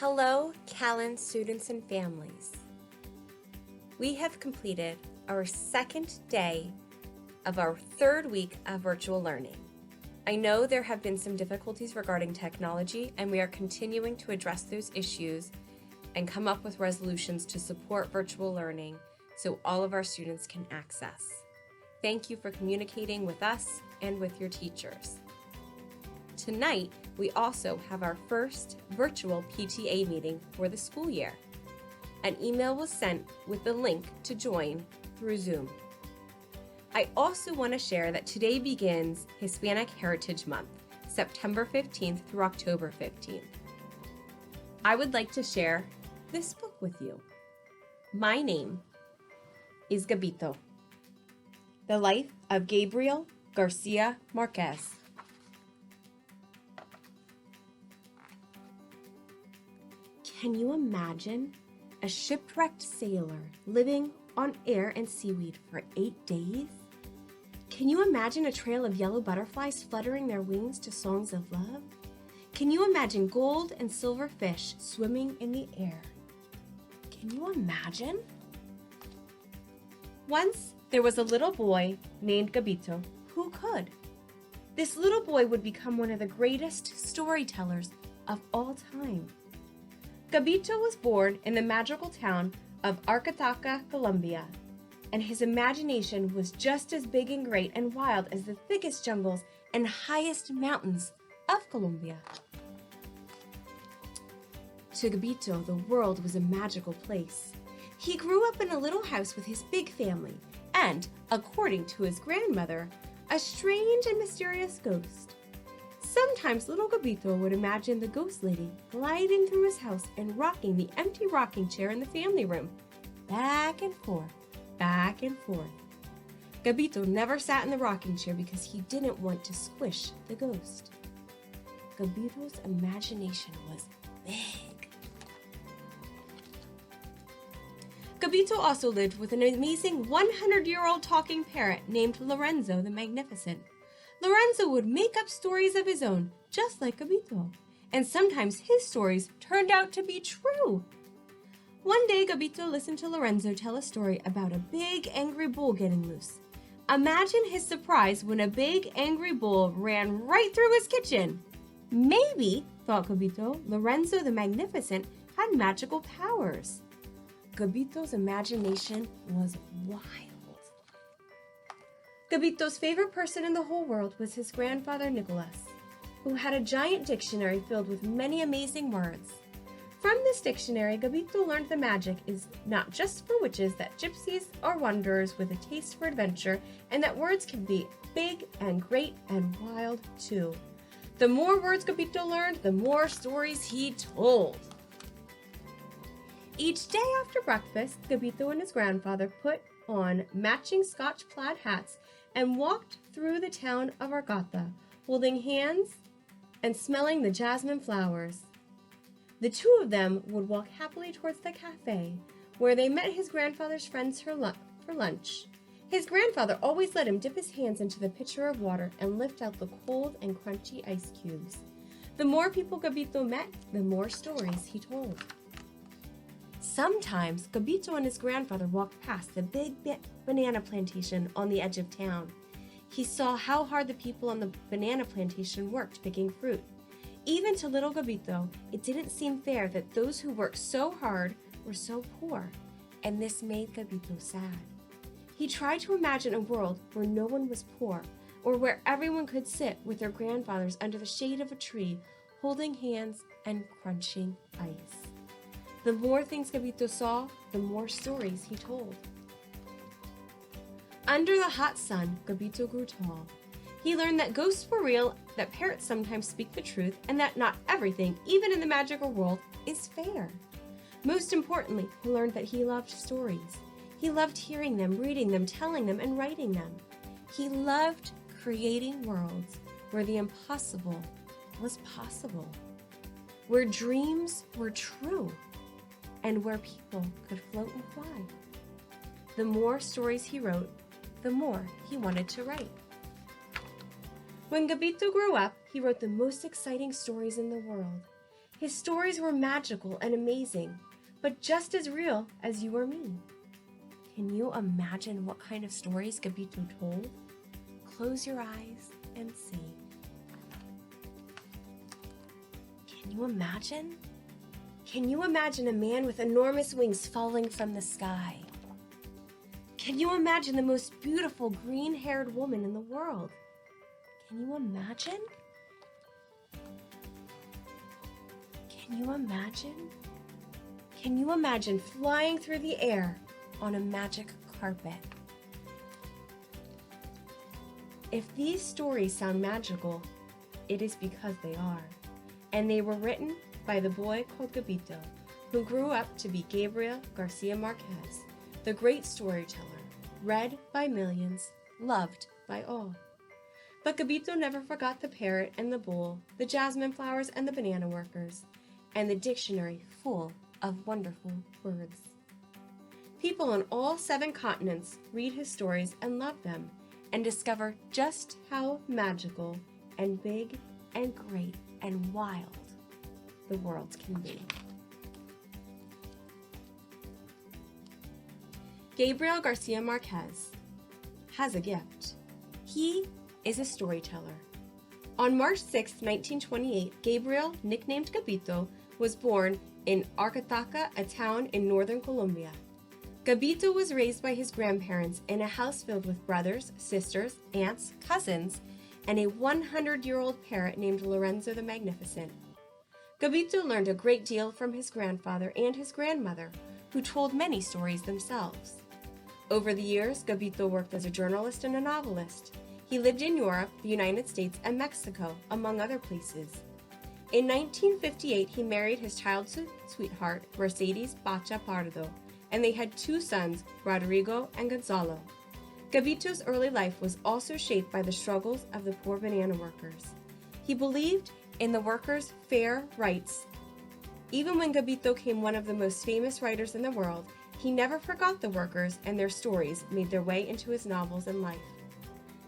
Hello, Callan students and families. We have completed our second day of our third week of virtual learning. I know there have been some difficulties regarding technology, and we are continuing to address those issues and come up with resolutions to support virtual learning so all of our students can access. Thank you for communicating with us and with your teachers. Tonight, we also have our first virtual PTA meeting for the school year. An email was sent with the link to join through Zoom. I also want to share that today begins Hispanic Heritage Month, September 15th through October 15th. I would like to share this book with you. My name is Gabito. The Life of Gabriel Garcia Marquez. Can you imagine a shipwrecked sailor living on air and seaweed for 8 days? Can you imagine a trail of yellow butterflies fluttering their wings to songs of love? Can you imagine gold and silver fish swimming in the air? Can you imagine? Once there was a little boy named Gabito who could. This little boy would become one of the greatest storytellers of all time. Gabito was born in the magical town of Arcataca, Colombia, and his imagination was just as big and great and wild as the thickest jungles and highest mountains of Colombia. To Gabito, the world was a magical place. He grew up in a little house with his big family and, according to his grandmother, a strange and mysterious ghost. Sometimes little Gabito would imagine the ghost lady gliding through his house and rocking the empty rocking chair in the family room, back and forth, back and forth. Gabito never sat in the rocking chair because he didn't want to squish the ghost. Gabito's imagination was big. Gabito also lived with an amazing 100-year-old talking parrot named Lorenzo the Magnificent. Lorenzo would make up stories of his own, just like Gabito, and sometimes his stories turned out to be true. One day, Gabito listened to Lorenzo tell a story about a big, angry bull getting loose. Imagine his surprise when a big, angry bull ran right through his kitchen. Maybe, thought Gabito, Lorenzo the Magnificent had magical powers. Gabito's imagination was wild. Gabito's favorite person in the whole world was his grandfather Nicolas, who had a giant dictionary filled with many amazing words. From this dictionary, Gabito learned the magic is not just for witches, that gypsies are wanderers with a taste for adventure, and that words can be big and great and wild too. The more words Gabito learned, the more stories he told. Each day after breakfast, Gabito and his grandfather put on matching Scotch plaid hats and walked through the town of Argata, holding hands and smelling the jasmine flowers. The two of them would walk happily towards the cafe, where they met his grandfather's friends for lunch. His grandfather always let him dip his hands into the pitcher of water and lift out the cold and crunchy ice cubes. The more people Gabito met, the more stories he told. Sometimes, Gabito and his grandfather walked past the big banana plantation on the edge of town. He saw how hard the people on the banana plantation worked picking fruit. Even to little Gabito, it didn't seem fair that those who worked so hard were so poor, and this made Gabito sad. He tried to imagine a world where no one was poor, or where everyone could sit with their grandfathers under the shade of a tree, holding hands and crunching ice. The more things Gabito saw, the more stories he told. Under the hot sun, Gabito grew tall. He learned that ghosts were real, that parrots sometimes speak the truth, and that not everything, even in the magical world, is fair. Most importantly, he learned that he loved stories. He loved hearing them, reading them, telling them, and writing them. He loved creating worlds where the impossible was possible, where dreams were true, and where people could float and fly. The more stories he wrote, the more he wanted to write. When Gabito grew up, he wrote the most exciting stories in the world. His stories were magical and amazing, but just as real as you or me. Can you imagine what kind of stories Gabito told? Close your eyes and see. Can you imagine? Can you imagine a man with enormous wings falling from the sky? Can you imagine the most beautiful green-haired woman in the world? Can you imagine? Can you imagine? Can you imagine flying through the air on a magic carpet? If these stories sound magical, it is because they are. And they were written by the boy called Gabito, who grew up to be Gabriel Garcia Marquez, the great storyteller, read by millions, loved by all. But Gabito never forgot the parrot and the bull, the jasmine flowers and the banana workers, and the dictionary full of wonderful words. People on all 7 continents read his stories and love them, and discover just how magical and big and great and wild the world can be. Gabriel Garcia Marquez has a gift. He is a storyteller. On March 6, 1928, Gabriel, nicknamed Gabito, was born in Arcataca, a town in northern Colombia. Gabito was raised by his grandparents in a house filled with brothers, sisters, aunts, cousins, and a 100-year-old parrot named Lorenzo the Magnificent. Gabito learned a great deal from his grandfather and his grandmother, who told many stories themselves. Over the years, Gabito worked as a journalist and a novelist. He lived in Europe, the United States, and Mexico, among other places. In 1958, he married his childhood sweetheart, Mercedes Bacha Pardo, and they had 2 sons, Rodrigo and Gonzalo. Gabito's early life was also shaped by the struggles of the poor banana workers. He believed in the workers' fair rights. Even when Gabito became one of the most famous writers in the world, he never forgot the workers, and their stories made their way into his novels and life.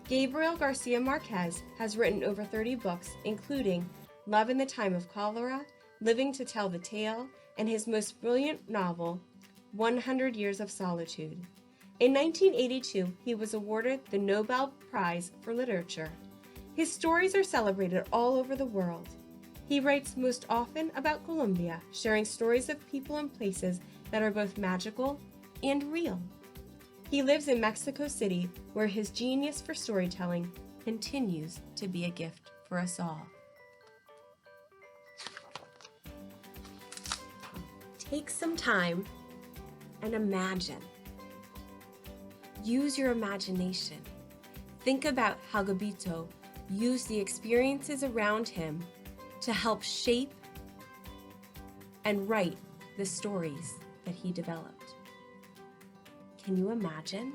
Gabriel Garcia Marquez has written over 30 books, including Love in the Time of Cholera, Living to Tell the Tale, and his most brilliant novel, 100 Years of Solitude. In 1982, he was awarded the Nobel Prize for Literature. His stories are celebrated all over the world. He writes most often about Colombia, sharing stories of people and places that are both magical and real. He lives in Mexico City, where his genius for storytelling continues to be a gift for us all. Take some time and imagine. Use your imagination. Think about how Gabito used the experiences around him to help shape and write the stories that he developed. Can you imagine?